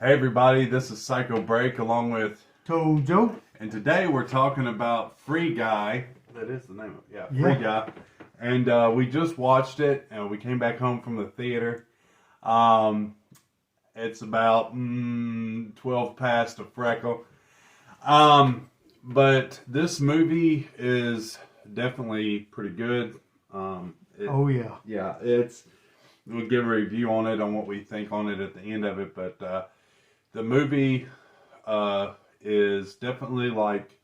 Hey everybody, this is Psycho Break along with Tojo. and today we're talking about Free Guy. That is the name of it. Yeah, Free Yeah. Guy. And we just watched it and we came back home from the theater. Um, it's about 12 past a freckle. But this movie is definitely pretty good. Oh yeah. Yeah, we'll give a review on it, on what we think on it at the end of it, but the movie is definitely like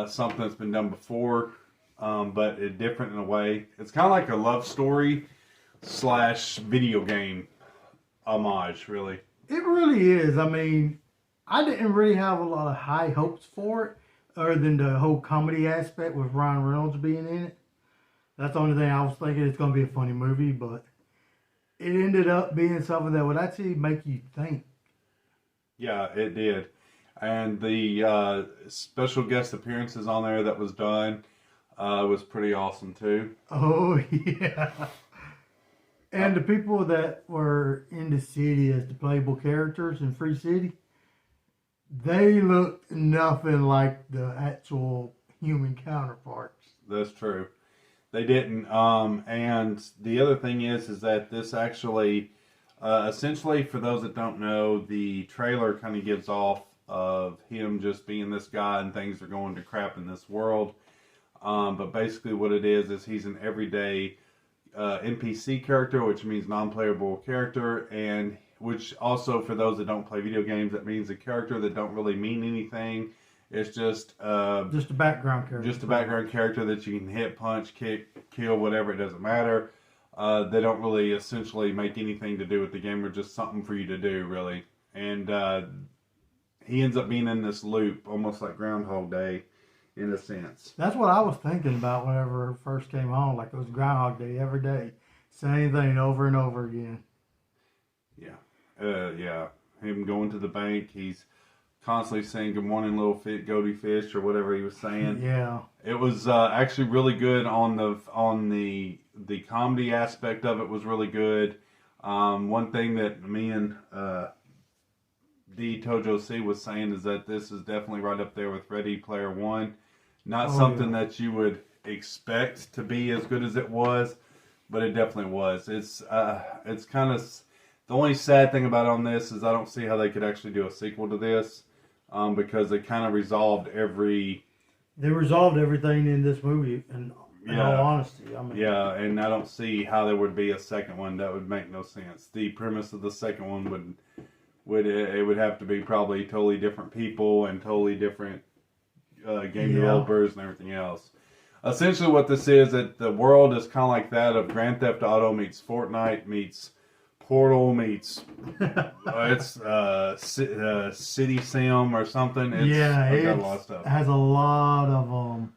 something that's been done before, but it's different in a way. It's kind of like a love story slash video game homage, really. It really is. I mean, I didn't really have a lot of high hopes for it, other than the whole comedy aspect with Ryan Reynolds being in it. That's the only thing I was thinking. It's going to be a funny movie, but it ended up being something that would actually make you think. Yeah, it did. And the special guest appearances on there that was done was pretty awesome too. Oh yeah. And the people that were in the city as the playable characters in Free City, they looked nothing like the actual human counterparts. That's true. They didn't. And the other thing is that this actually, essentially, for those that don't know, the trailer kind of gives off of him just being this guy and things are going to crap in this world. But basically, what it is he's an everyday NPC character, which means non-playable character, and which also for those that don't play video games, that means a character that don't really mean anything. It's just Just a background character. just a background character that you can hit, punch, kick, kill, whatever. It doesn't matter. They don't really essentially make anything to do with the game. They're just something for you to do, really. And he ends up being in this loop, almost like Groundhog Day, in a sense. That's what I was thinking about whenever it first came on. Like it was Groundhog Day every day. Same thing over and over again. Yeah. Yeah. Him going to the bank. He's constantly saying "Good morning, little goaty fish" or whatever he was saying. Yeah. It was actually really good on the comedy aspect of it was really good. One thing that me and D Tojo C was saying is that this is definitely right up there with Ready Player One. Not something that you would expect to be as good as it was, but it definitely was. It's kind of the only sad thing about on this is I don't see how they could actually do a sequel to this. Because they kind of resolved They resolved everything in this movie, in all honesty. I mean, yeah, and I don't see how there would be a second one. That would make no sense. The premise of the second one would have to be probably totally different people and totally different game developers and everything else. Essentially, what this is that the world is kind of like that of Grand Theft Auto meets Fortnite meets Portal meets City Sim or something. It got a lot of stuff. Has a lot of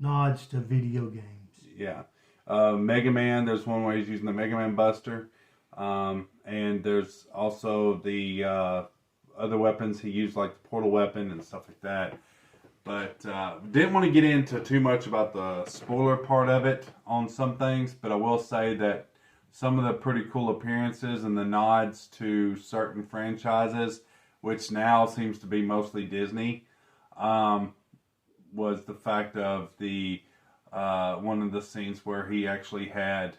nods to video games. Yeah, Mega Man. There's one where he's using the Mega Man Buster, and there's also the other weapons he used, like the Portal weapon and stuff like that. But didn't want to get into too much about the spoiler part of it on some things, but I will say that some of the pretty cool appearances and the nods to certain franchises, which now seems to be mostly Disney, was the fact of the one of the scenes where he actually had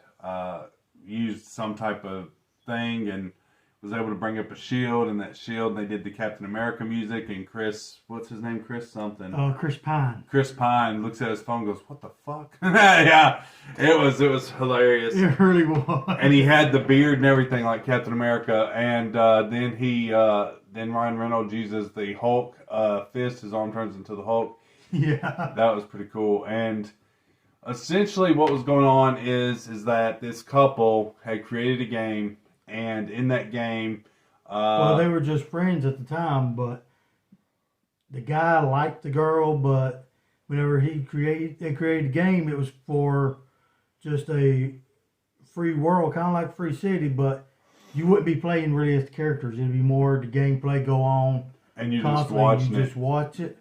used some type of thing and was able to bring up a shield, and that shield, they did the Captain America music, and what's his name? Chris something. Chris Pine. Chris Pine looks at his phone and goes, "What the fuck?" Yeah, it was hilarious. It really was. And he had the beard and everything like Captain America, and then Ryan Reynolds uses the Hulk fist, his arm turns into the Hulk. Yeah. That was pretty cool. And essentially what was going on is that this couple had created a game, and in that game... well, they were just friends at the time, but the guy liked the girl, but whenever they created the game, it was for just a free world, kind of like Free City, but you wouldn't be playing really as the characters. It'd be more the gameplay go on. And you just watch it.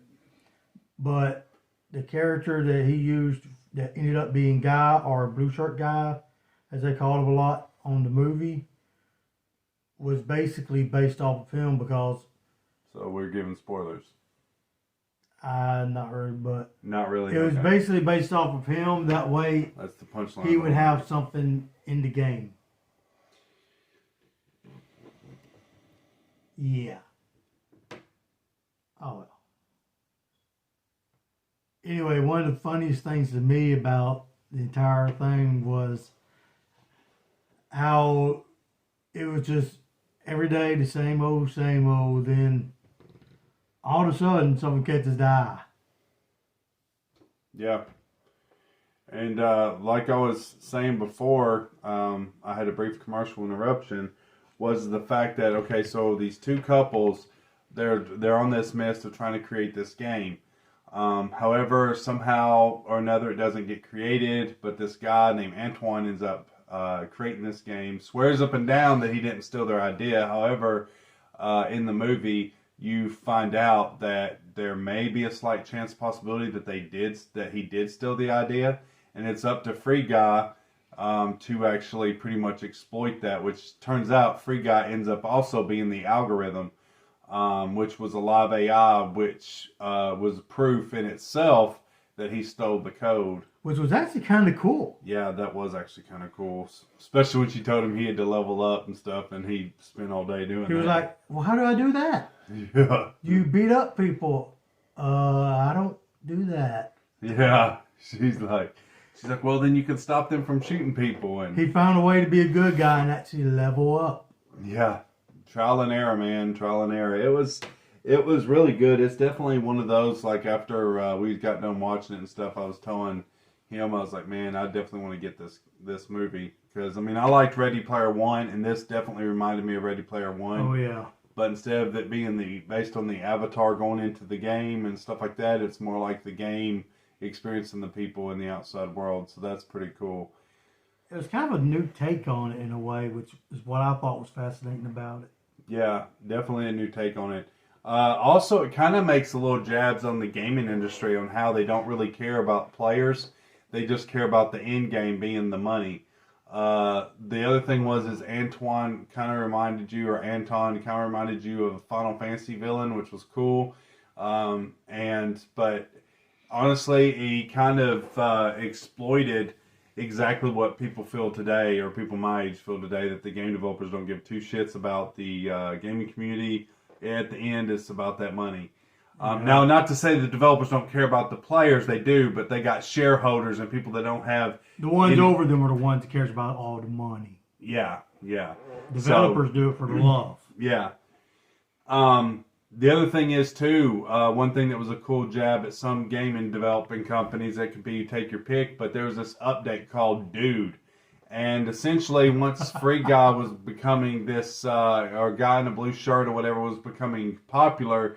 But the character that he used that ended up being Guy, or Blue Shirt Guy, as they called him a lot on the movie, was basically based off of him because So we're giving spoilers. not really, but Not really. it was okay. basically based off of him. That way, That's the punchline. he of the would whole have movie. something in the game. Yeah. Oh well. Anyway, one of the funniest things to me about the entire thing was how it was just every day the same old, same old. Then all of a sudden, someone catches the eye. Yeah. And like I was saying before, I had a brief commercial interruption. Was the fact that okay, so these two couples, they're on this mess of trying to create this game. However, somehow or another, it doesn't get created. But this guy named Antoine ends up creating this game. Swears up and down that he didn't steal their idea. However, in the movie, you find out that there may be a slight chance possibility that he did steal the idea, and it's up to Free Guy to actually pretty much exploit that. Which turns out Free Guy ends up also being the algorithm. Which was a live AI, which was proof in itself that he stole the code. Which was actually kind of cool. Yeah, that was actually kind of cool. Especially when she told him he had to level up and stuff, and he spent all day doing that. He was like, well, how do I do that? yeah. You beat up people. I don't do that. Yeah. She's like, well, then you can stop them from shooting people. And He found a way to be a good guy and actually level up. yeah, trial and error, man. Trial and error. It was really good. It's definitely one of those, like, after we got done watching it and stuff, I was telling him, I was like, man, I definitely want to get this movie. Because, I mean, I liked Ready Player One, and this definitely reminded me of Ready Player One. Oh, yeah. But instead of it being based on the avatar going into the game and stuff like that, it's more like the game experiencing the people in the outside world. So that's pretty cool. It was kind of a new take on it in a way, which is what I thought was fascinating about it. Yeah, definitely a new take on it. Also, it kind of makes a little jabs on the gaming industry on how they don't really care about players. They just care about the end game being the money. The other thing is Anton kind of reminded you of a Final Fantasy villain, which was cool. But honestly, he kind of exploited exactly what people feel today, or people my age feel today, that the game developers don't give two shits about the gaming community. At the end, it's about that money. Now, not to say the developers don't care about the players, they do, but they got shareholders and people that don't have... The ones over them are the ones that cares about all the money. Yeah, yeah. Developers do it for the love. Yeah. The other thing is, too, one thing that was a cool jab at some gaming developing companies, that could be take your pick, but there was this update called Dude. And essentially, once Free Guy was becoming this, or Guy in a blue shirt or whatever was becoming popular,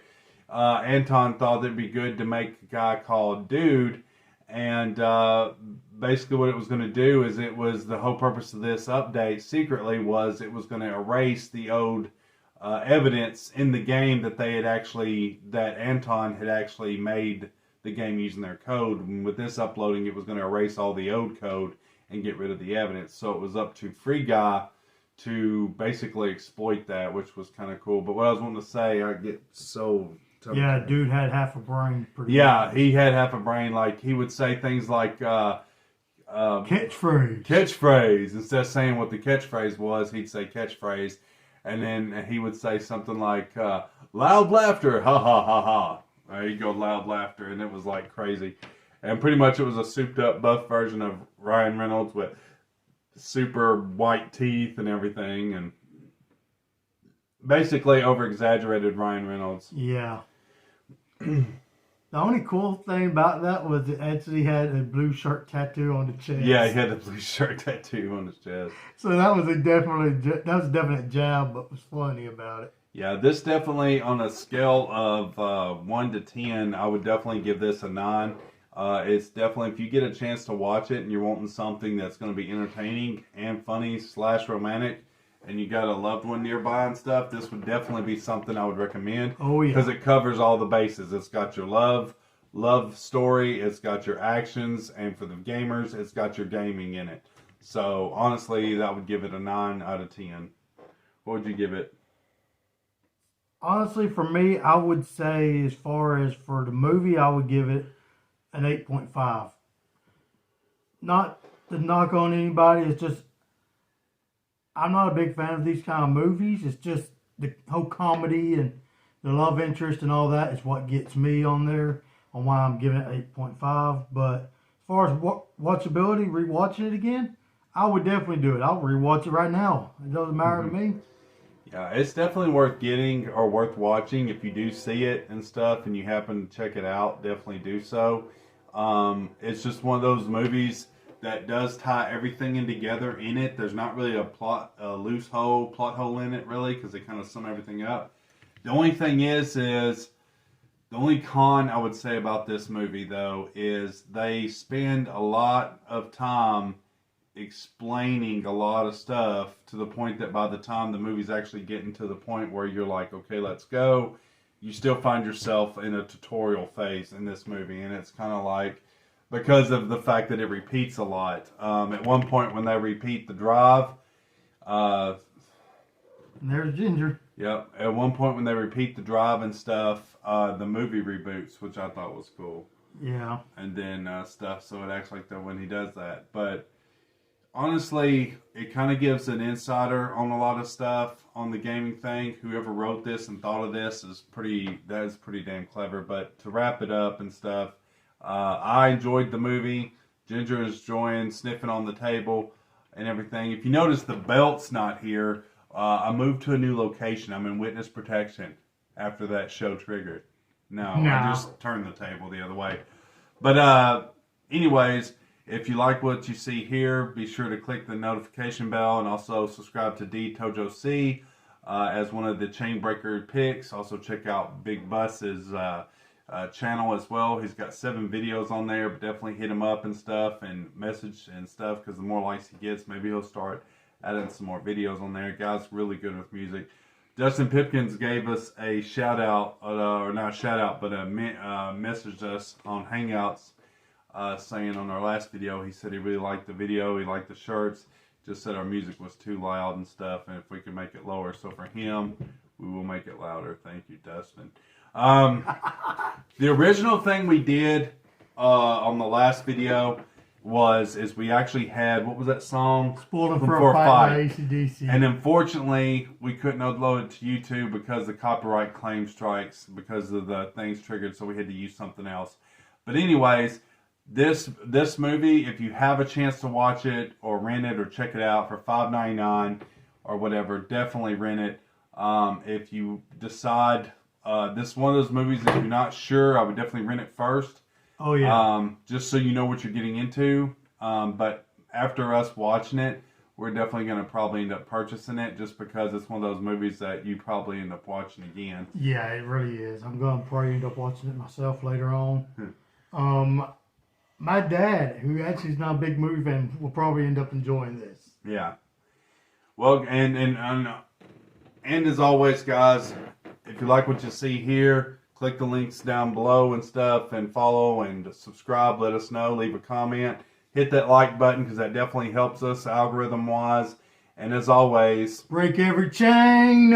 Anton thought it'd be good to make a guy called Dude. And basically what it was going to do is the whole purpose of this update secretly was it was going to erase the old evidence in the game that that Anton had actually made the game using their code. And with this uploading, it was going to erase all the old code and get rid of the evidence. So it was up to Free Guy to basically exploit that, which was kind of cool. But what I was wanting to say, I get so... Yeah, Dude had half a brain. Yeah, he had half a brain. Like, he would say things like... Catchphrase. Instead of saying what the catchphrase was, he'd say catchphrase. And then he would say something like, loud laughter, ha ha ha ha. He'd go loud laughter, and it was like crazy. And pretty much it was a souped up buff version of Ryan Reynolds with super white teeth and everything. And basically over exaggerated Ryan Reynolds. Yeah. The only cool thing about that was that Anthony had a blue shirt tattoo on the chest. Yeah, he had a blue shirt tattoo on his chest. So that was a definite jab, but was funny about it. Yeah, this definitely, on a scale of 1 to 10, I would definitely give this a 9. It's definitely, if you get a chance to watch it and you're wanting something that's going to be entertaining and funny / romantic, and you got a loved one nearby and stuff, this would definitely be something I would recommend. Oh, yeah. Because it covers all the bases. It's got your love story, it's got your actions, and for the gamers, it's got your gaming in it. So, honestly, that would give it a 9 out of 10. What would you give it? Honestly, for me, I would say, as far as for the movie, I would give it an 8.5. Not to knock on anybody, it's just I'm not a big fan of these kind of movies. It's just the whole comedy and the love interest and all that is what gets me on there, on why I'm giving it 8.5. But as far as watchability, rewatching it again, I would definitely do it. I'll rewatch it right now. It doesn't matter to me. Yeah, it's definitely worth getting or worth watching if you do see it and stuff and you happen to check it out. Definitely do so. It's just one of those movies that does tie everything in together in it. There's not really a plot hole in it really, because they kind of sum everything up. The only thing is the only con I would say about this movie though is they spend a lot of time explaining a lot of stuff to the point that by the time the movie's actually getting to the point where you're like, okay, let's go, you still find yourself in a tutorial phase in this movie. And it's kind of like, because of the fact that it repeats a lot. At one point when they repeat the drive, And there's Ginger. yep, at one point when they repeat the drive and stuff, the movie reboots, which I thought was cool. Yeah. And then stuff, so it acts like that when he does that. But honestly, it kind of gives an insider on a lot of stuff on the gaming thing. Whoever wrote this and thought of this is pretty damn clever. But to wrap it up and stuff, I enjoyed the movie. Ginger is enjoying sniffing on the table and everything. If you notice, the belt's not here. I moved to a new location. I'm in witness protection after that show triggered. No, I just turned the table the other way. But anyways, if you like what you see here, be sure to click the notification bell and also subscribe to DTojoC as one of the Chainbreaker picks. Also check out Big Bus's channel as well. He's got 7 videos on there, but definitely hit him up and stuff and message and stuff, because the more likes he gets, maybe he'll start adding some more videos on there. Guy's really good with music. Justin Pipkins gave us a shout out, or not a shout out, but messaged us on Hangouts, saying on our last video, he said he really liked the video, he liked the shirts, just said our music was too loud and stuff, and if we could make it lower. So for him, we will make it louder. Thank you, Dustin. The original thing we did on the last video is we actually had, what was that song? Spoiled for a Fight by AC/DC. And unfortunately, we couldn't upload it to YouTube because the copyright claim strikes because of the things triggered, so we had to use something else. But anyways, this movie, if you have a chance to watch it or rent it or check it out for $5.99 or whatever, definitely rent it. If you decide this is one of those movies that you're not sure, I would definitely rent it first. Oh yeah. Just so you know what you're getting into. But after us watching it, we're definitely going to probably end up purchasing it, just because it's one of those movies that you probably end up watching again. Yeah, it really is. I'm going to probably end up watching it myself later on. My dad, who actually is not a big movie fan, will probably end up enjoying this. Yeah. Well, and as always, guys, if you like what you see here, click the links down below and stuff, and follow and subscribe. Let us know. Leave a comment. Hit that like button, because that definitely helps us algorithm-wise. And as always, break every chain.